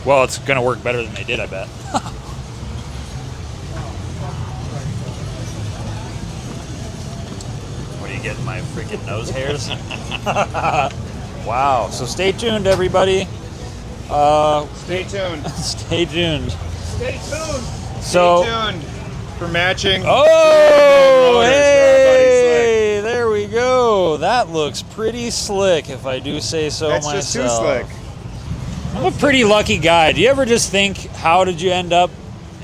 Well, it's gonna work better than they did, I bet. What are you getting, my freaking nose hairs? Wow. So stay tuned, everybody. Stay tuned. Stay tuned. Stay tuned. So, stay tuned for matching. Oh, hey, there we go. That looks pretty slick, if I do say so myself. That's just too slick. I'm a pretty lucky guy. Do you ever just think, how did you end up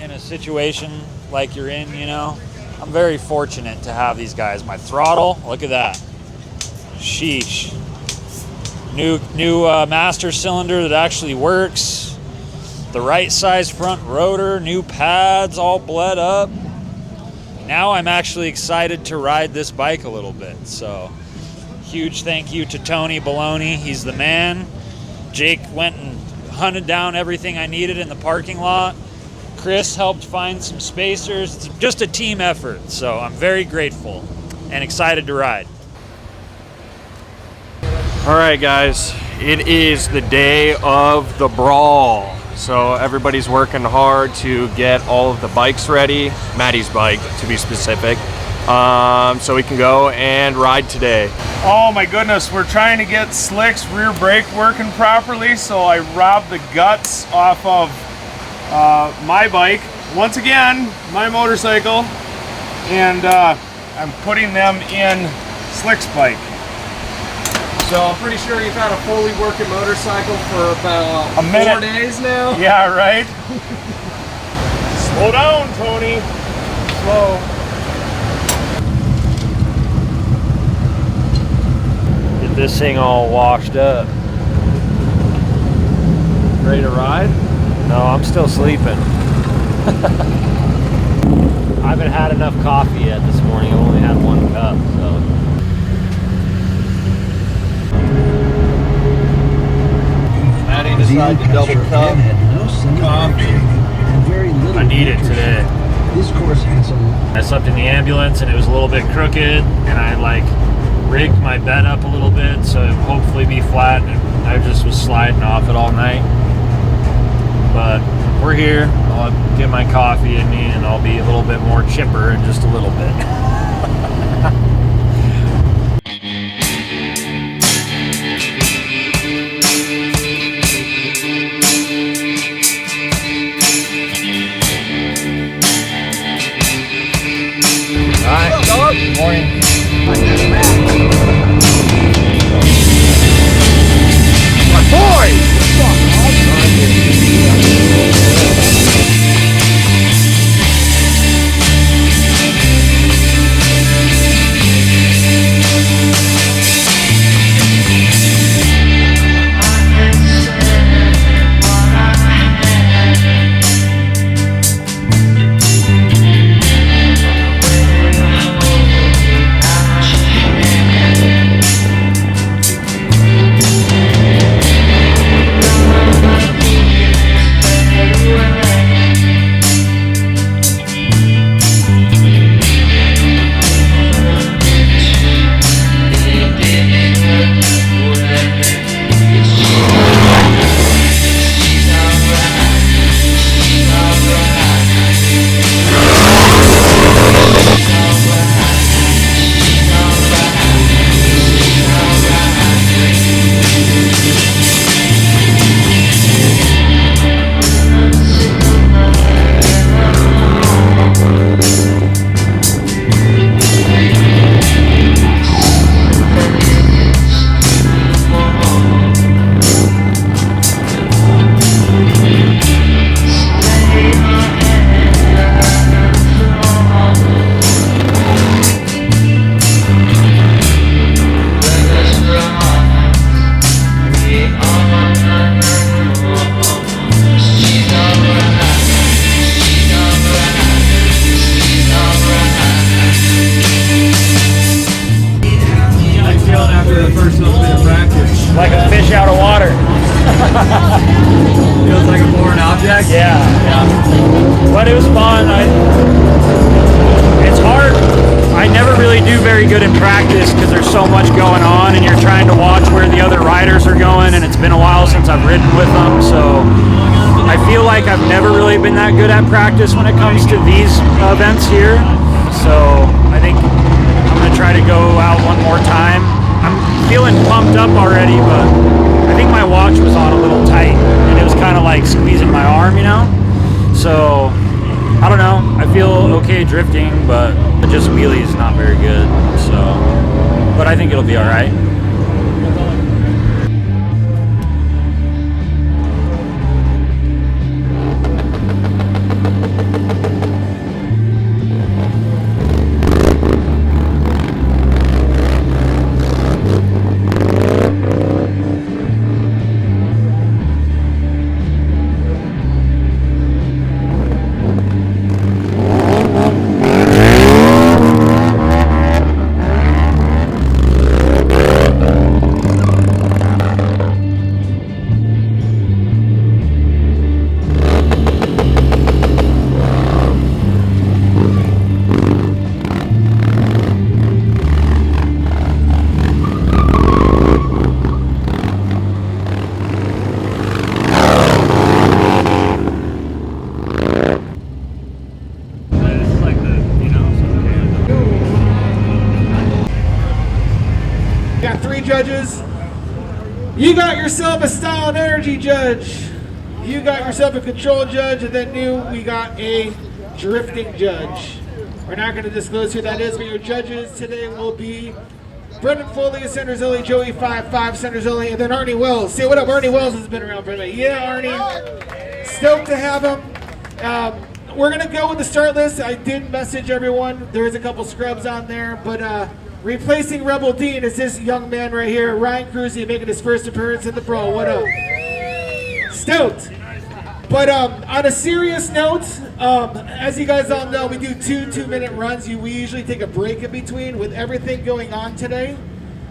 in a situation like you're in, you know? I'm very fortunate to have these guys. My throttle, look at that. Sheesh. New master cylinder that actually works. The right size front rotor, new pads all bled up. Now I'm actually excited to ride this bike a little bit. So huge thank you to Tony Baloney. He's the man. Jake went and hunted down everything I needed in the parking lot. Chris helped find some spacers. It's just a team effort. So I'm very grateful and excited to ride. All right, guys, it is the day of the brawl. So everybody's working hard to get all of the bikes ready, Maddie's bike to be specific, so we can go and ride today. Oh my goodness, we're trying to get Slick's rear brake working properly, so I robbed the guts off of my bike, once again, my motorcycle, and I'm putting them in Slick's bike. So I'm pretty sure you've had a fully working motorcycle for about a minute. 4 days now. Yeah, right? Slow down, Tony. Slow. Get this thing all washed up. Ready to ride? No, I'm still sleeping. I haven't had enough coffee yet this morning. I only had 1 cup, so. Maddie decided to double cup coffee. I need it today. I slept in the ambulance and it was a little bit crooked, and I like rigged my bed up a little bit so it'd hopefully be flat, and I just was sliding off it all night. But we're here. I'll get my coffee in me and I'll be a little bit more chipper in just a little bit. Good morning. My boy! Like a fish out of water. Feels like a foreign object? Yeah. But it was fun. It's hard. I never really do very good in practice because there's so much going on and you're trying to watch where the other riders are going, and it's been a while since I've ridden with them, so I feel like I've never really been that good at practice when it comes to these events here. So I think I'm gonna try to go out one more time. I'm feeling pumped up already, but I think my watch was on a little tight and it was kind of like squeezing my arm, you know? So I don't know, I feel okay drifting, but just wheelies not very good. So, but I think it'll be all right. Got 3 judges. You got yourself a style and energy judge. You got yourself a control judge, and then we got a drifting judge. We're not going to disclose who that is, but your judges today will be Brendan Foley of Centerzilli, Joey 5'5", Centerzilli, and then Arnie Wells. Say what up, Arnie Wells has been around for a minute. Yeah, Arnie. Stoked to have him. We're going to go with the start list. I did message everyone. There's a couple scrubs on there, but replacing Rebel Dean is this young man right here, Ryan Cruzy, making his first appearance in the Pro. What up? Stoked. But on a serious note, as you guys all know, we do 2-minute runs. We usually take a break in between. With everything going on today,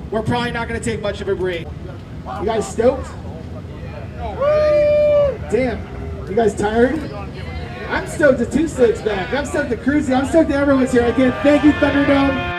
we're probably not going to take much of a break. You guys stoked? Damn. You guys tired? I'm stoked to 2-6 back. I'm stoked to Cruzy. I'm stoked to everyone's here. Again, thank you, Thunderdome.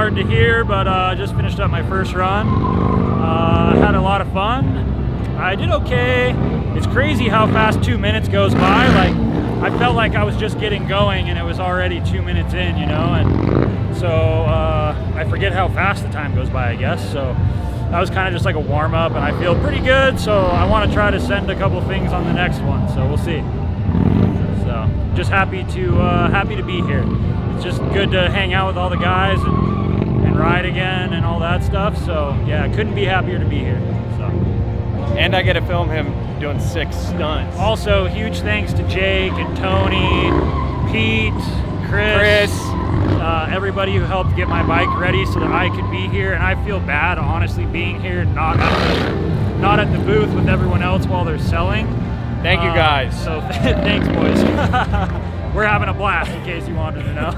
To hear, but I just finished up my first run. I had a lot of fun. I did okay. It's crazy how fast 2 minutes goes by. Like, I felt like I was just getting going and it was already 2 minutes in, you know, and so I forget how fast the time goes by, I guess. So that was kind of just like a warm-up, and I feel pretty good, so I want to try to send a couple things on the next one, so we'll see. So just happy to be here. It's just good to hang out with all the guys and ride again and all that stuff. So yeah, I couldn't be happier to be here. So, and I get to film him doing 6 stunts. Also, huge thanks to Jake and Tony, Pete, Chris, everybody who helped get my bike ready so that I could be here. And I feel bad, honestly, being here, not at the booth with everyone else while they're selling. Thank you guys. So thanks, boys. We're having a blast, in case you wanted to know.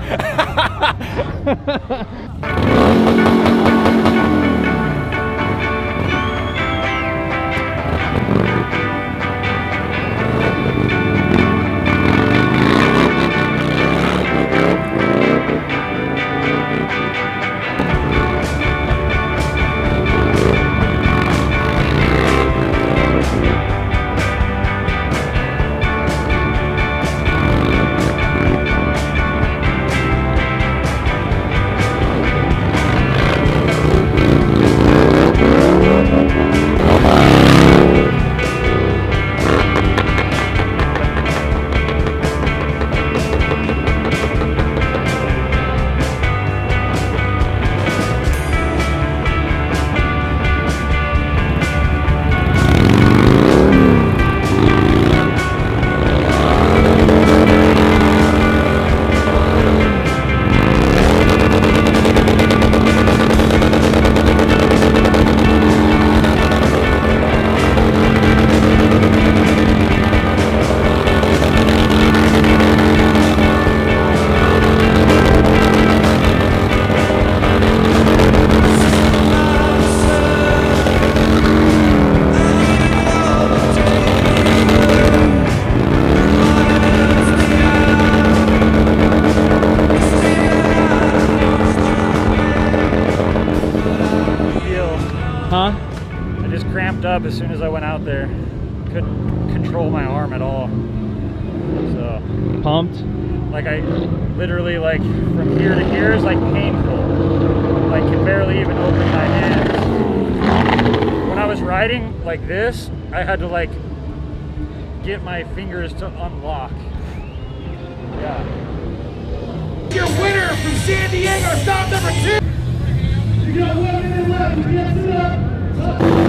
I just cramped up as soon as I went out there. Couldn't control my arm at all. So Pumped? like I literally like from here to here is like painful. Like can barely even open my hands. When I was riding like this, I had to like get my fingers to unlock. Yeah. Your winner from San Diego, stop number 2. You got 1 minute left. Yes,